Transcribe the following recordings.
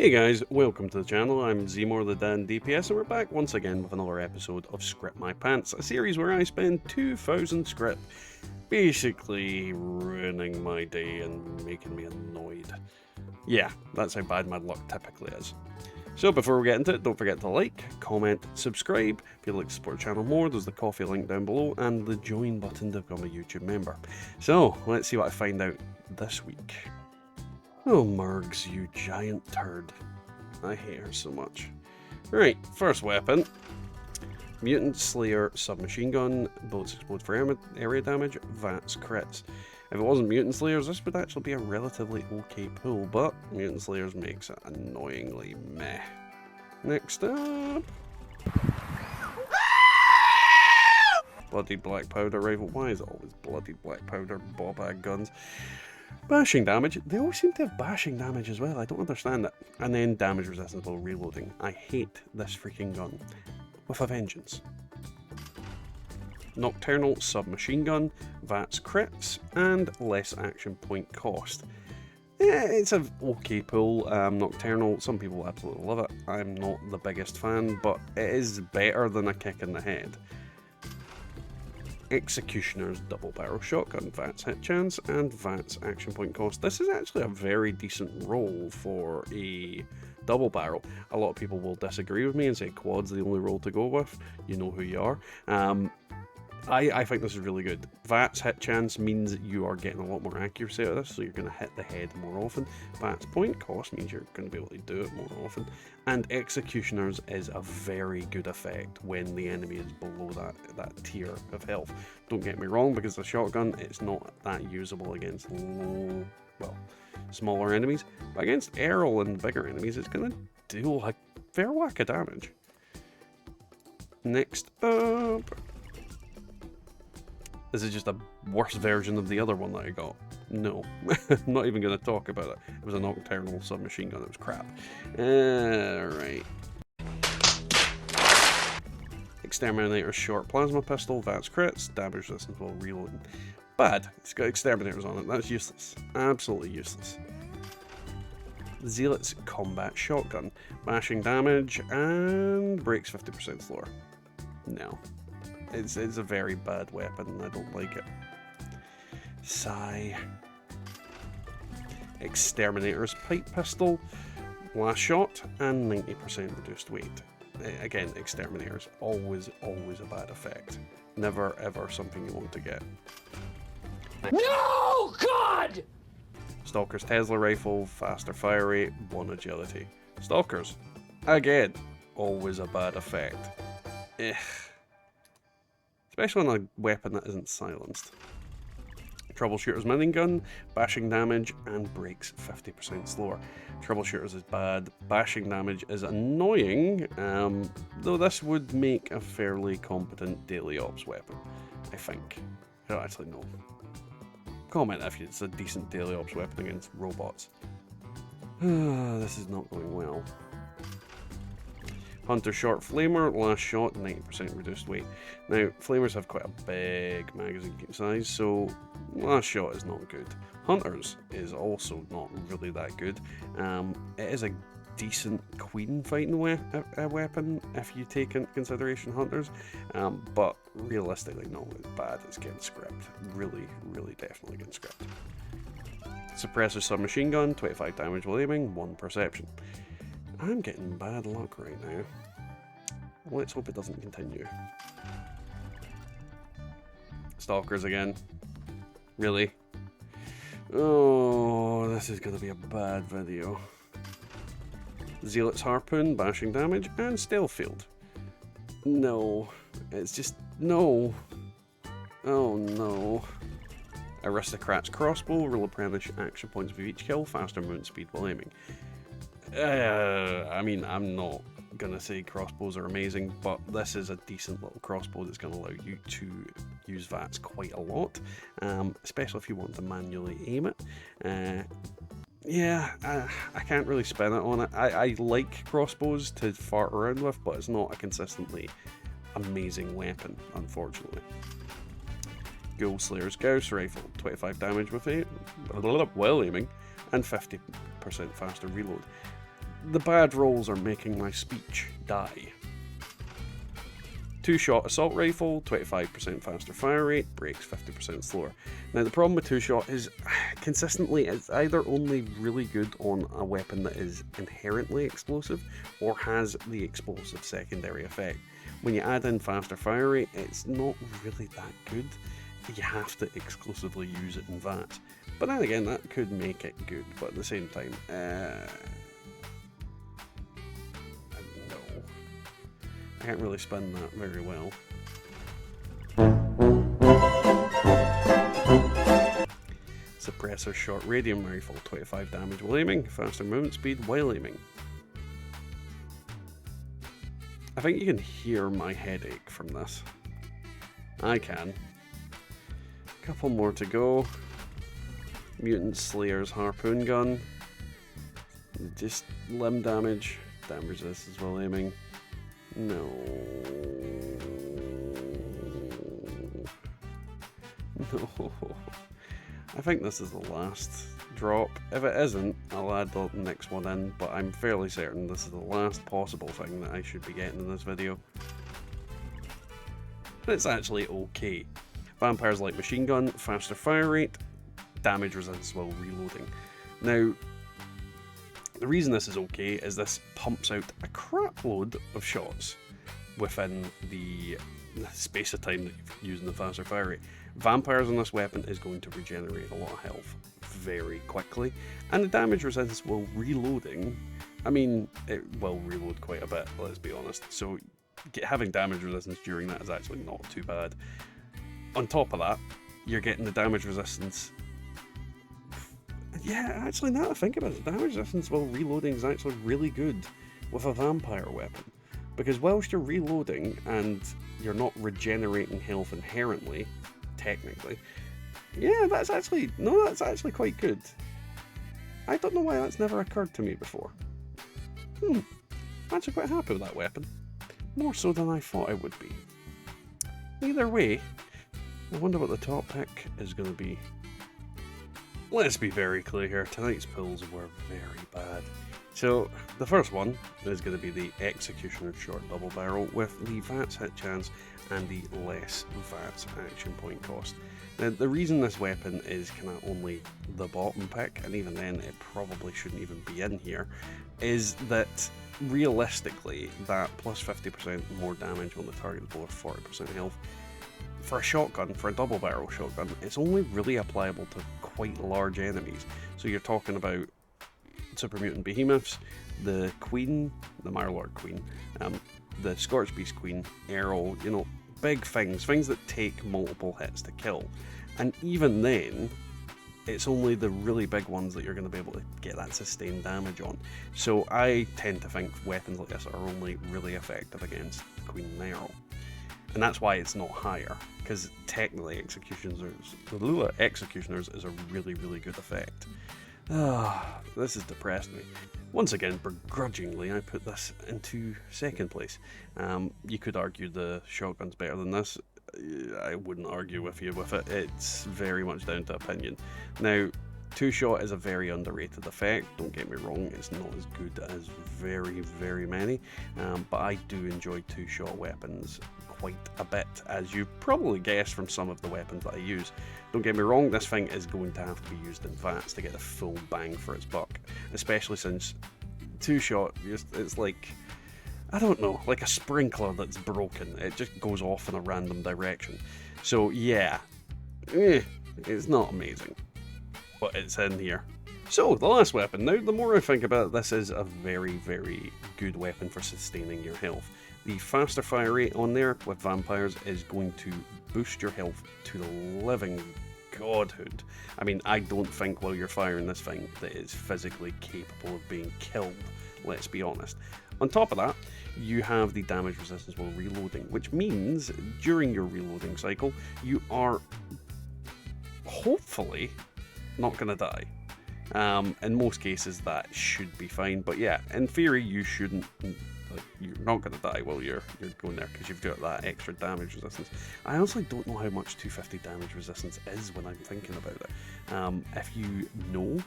Hey guys, welcome to the channel. I'm Zmore the Dan DPS and we're back once again with another episode of Scrip My Pants, a series where I spend 2,000 scrip basically ruining my day and making me annoyed. Yeah, that's how bad my luck typically is. So before we get into it, don't forget to like, comment, subscribe. If you'd like to support the channel more, there's the coffee link down below and the join button to become a YouTube member. So, let's see what I find out this week. Oh, Murgs, you giant turd. I hate her so much. Right, first weapon. Mutant Slayer submachine gun. Bullets explode for area damage. VATS crits. If it wasn't Mutant Slayers, this would actually be a relatively okay pull, but Mutant Slayers makes it annoyingly meh. Next up. Bloody black powder rifle. Why is it always bloody black powder ball-bag guns? Bashing damage. They always seem to have bashing damage as well. I don't understand it. And then damage resistance while reloading. I hate this freaking gun. With a vengeance. Nocturnal submachine gun, VATS crits, and less action point cost. Yeah, it's an okay pull. Nocturnal, some people absolutely love it. I'm not the biggest fan, but it is better than a kick in the head. Executioner's double barrel shotgun, VATS hit chance, and VATS action point cost. This is actually a very decent roll for a double barrel. A lot of people will disagree with me and say quad's the only roll to go with. You know who you are. I think this is really good. VATS hit chance means that you are getting a lot more accuracy out of this, so you're going to hit the head more often. VATS point cost means you're going to be able to do it more often. And Executioners is a very good effect when the enemy is below that tier of health. Don't get me wrong, because the shotgun, it's not that usable against smaller enemies. But against Earl and bigger enemies, it's going to deal a fair whack of damage. Next up. This is just a worse version of the other one that I got. No, I'm not even going to talk about it. It was a nocturnal submachine gun. It was crap. Alright. Exterminator's short plasma pistol, VATS crits, damage resistance while reloading. Bad. It's got exterminators on it. That's useless. Absolutely useless. Zealot's combat shotgun, bashing damage and breaks 50% slower. No. It's a very bad weapon and I don't like it. Sigh. Exterminator's pipe pistol, last shot, and 90% reduced weight. Again, Exterminator's always a bad effect. Never ever something you want to get. No, God! Stalker's Tesla rifle, faster fire rate, 1 agility. Stalkers, again, always a bad effect. Ugh. Especially on a weapon that isn't silenced. Troubleshooter's minigun, bashing damage, and breaks 50% slower. Troubleshooters is bad, bashing damage is annoying, though this would make a fairly competent daily ops weapon, I think. I don't actually know. Comment if it's a decent daily ops weapon against robots. This is not going well. Hunter short flamer, last shot, 90% reduced weight. Now, flamers have quite a big magazine size, so last shot is not good. Hunters is also not really that good. It is a decent queen fighting weapon if you take into consideration hunters, but realistically, no, it's bad. It's getting script. Really, definitely getting script. Suppressor submachine gun, 25 damage while aiming, 1 perception. I'm getting bad luck right now. Let's hope it doesn't continue. Stalkers again. Really? Oh, this is going to be a bad video. Zealot's harpoon, bashing damage, and stealth field. No. It's just... no. Oh no. Aristocrat's crossbow, will replenish action points with each kill, faster movement speed while aiming. I mean, I'm not gonna say crossbows are amazing, but this is a decent little crossbow that's gonna allow you to use VATS quite a lot, especially if you want to manually aim it. Yeah, I can't really spin it on it. I like crossbows to fart around with, but it's not a consistently amazing weapon, unfortunately. Ghoul Slayer's Gauss rifle, 25 damage with it, while aiming, and 50% faster reload. the bad rolls are making my speech die. 2-shot assault rifle, 25% faster fire rate, breaks 50% slower. Now the problem with 2-shot is consistently it's either only really good on a weapon that is inherently explosive or has the explosive secondary effect. When you add in faster fire rate, it's not really that good. You have to exclusively use it in VATS. But then again, that could make it good, but at the same time, no. I can't really spin that very well. Suppressor short radium rifle, 25 damage while aiming, faster movement speed while aiming. I think you can hear my headache from this. I can. Couple more to go. Mutant Slayer's harpoon gun. Just limb damage. Damage resistance while aiming. No. No. I think this is the last drop. If it isn't, I'll add the next one in, but I'm fairly certain this is the last possible thing that I should be getting in this video. But it's actually okay. Vampires like machine gun, faster fire rate, damage resistance while reloading. Now, the reason this is okay is this pumps out a crap load of shots within the space of time that you're using the faster fire rate. Vampires on this weapon is going to regenerate a lot of health very quickly, and the damage resistance while reloading, I mean, it will reload quite a bit, let's be honest, so having damage resistance during that is actually not too bad. On top of that, you're getting the damage resistance. Yeah, actually, now that I think about it, damage resistance while reloading is actually really good with a vampire weapon. Because whilst you're reloading and you're not regenerating health inherently, technically, yeah, that's actually quite good. I don't know why that's never occurred to me before. I'm actually quite happy with that weapon. More so than I thought I would be. Either way, I wonder what the top pick is going to be. Let's be very clear here, tonight's pulls were very bad. So, the first one is going to be the Executioner Short Double Barrel with the VATS hit chance and the less VATS action point cost. Now, the reason this weapon is kind of only the bottom pick, and even then it probably shouldn't even be in here, is that realistically that plus 50% more damage on the target below 40% health, for a shotgun, for a double barrel shotgun, it's only really applicable to quite large enemies. So you're talking about Super Mutant Behemoths, the Queen, the Mirelord Queen, the Scorch Beast Queen, Arrow, you know, big things that take multiple hits to kill. And even then, it's only the really big ones that you're going to be able to get that sustained damage on. So I tend to think weapons like this are only really effective against the Queen and Arrow. And that's why it's not higher, because technically Executioners is a really, really good effect. This has depressed me. Once again, begrudgingly, I put this into second place. You could argue the shotgun's better than this. I wouldn't argue with you with it. It's very much down to opinion. Now, 2-shot is a very underrated effect. Don't get me wrong, it's not as good as very, very many. But I do enjoy 2-shot weapons quite a bit, as you probably guessed from some of the weapons that I use. Don't get me wrong, this thing is going to have to be used in VATS to get the full bang for its buck, especially since 2-shot, it's like, I don't know, like a sprinkler that's broken. It just goes off in a random direction. So yeah, it's not amazing, but it's in here. So, the last weapon. Now, the more I think about it, this is a very, very good weapon for sustaining your health. The faster fire rate on there with vampires is going to boost your health to the living godhood. I mean, I don't think while you're firing this thing that it's physically capable of being killed, let's be honest. On top of that, you have the damage resistance while reloading, which means during your reloading cycle, you are hopefully not going to die. In most cases, that should be fine, but yeah, in theory, you shouldn't. You're not going to die while you're going there because you've got that extra damage resistance. I honestly don't know how much 250 damage resistance is when I'm thinking about it. If you know,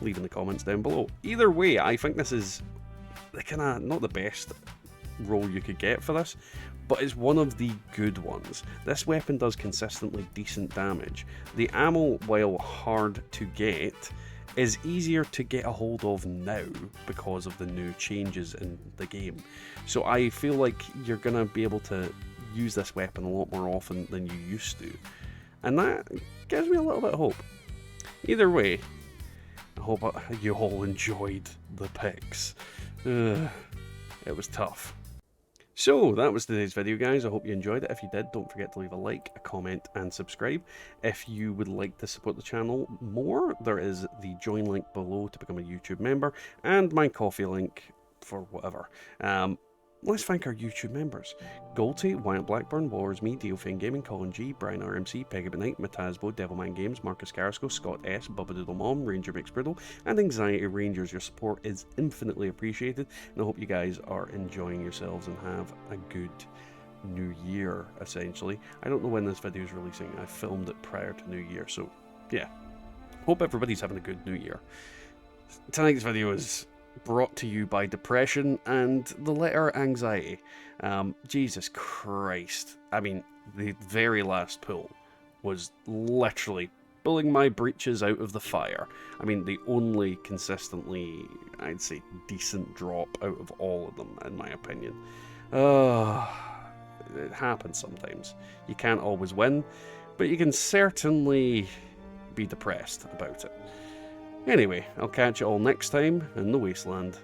leave in the comments down below. Either way, I think this is the kind of, not the best roll you could get for this, but it's one of the good ones. This weapon does consistently decent damage. The ammo, while hard to get, is easier to get a hold of now because of the new changes in the game. So I feel like you're going to be able to use this weapon a lot more often than you used to. And that gives me a little bit of hope. Either way, I hope you all enjoyed the picks. It was tough. So, that was today's video, guys. I hope you enjoyed it. If you did, don't forget to leave a like, a comment, and subscribe. If you would like to support the channel more, there is the join link below to become a YouTube member, and my Ko-fi link for whatever. Let's thank our YouTube members. Golty, Wyatt Blackburn, Wars Me, Diofane Gaming, Colin G, Brian RMC, Peggy McKnight, Matazbo, Devilman Games, Marcus Carrasco, Scott S, Bubba Doodle Mom, Ranger McSpriddle, and Anxiety Rangers. Your support is infinitely appreciated, and I hope you guys are enjoying yourselves and have a good new year, essentially. I don't know when this video is releasing. I filmed it prior to New Year, so yeah. Hope everybody's having a good new year. Tonight's video is brought to you by depression and the letter anxiety. Jesus Christ. I mean, the very last pull was literally pulling my breeches out of the fire. I mean, the only consistently, I'd say, decent drop out of all of them, in my opinion. It happens sometimes. You can't always win, but you can certainly be depressed about it. Anyway, I'll catch you all next time in the Wasteland.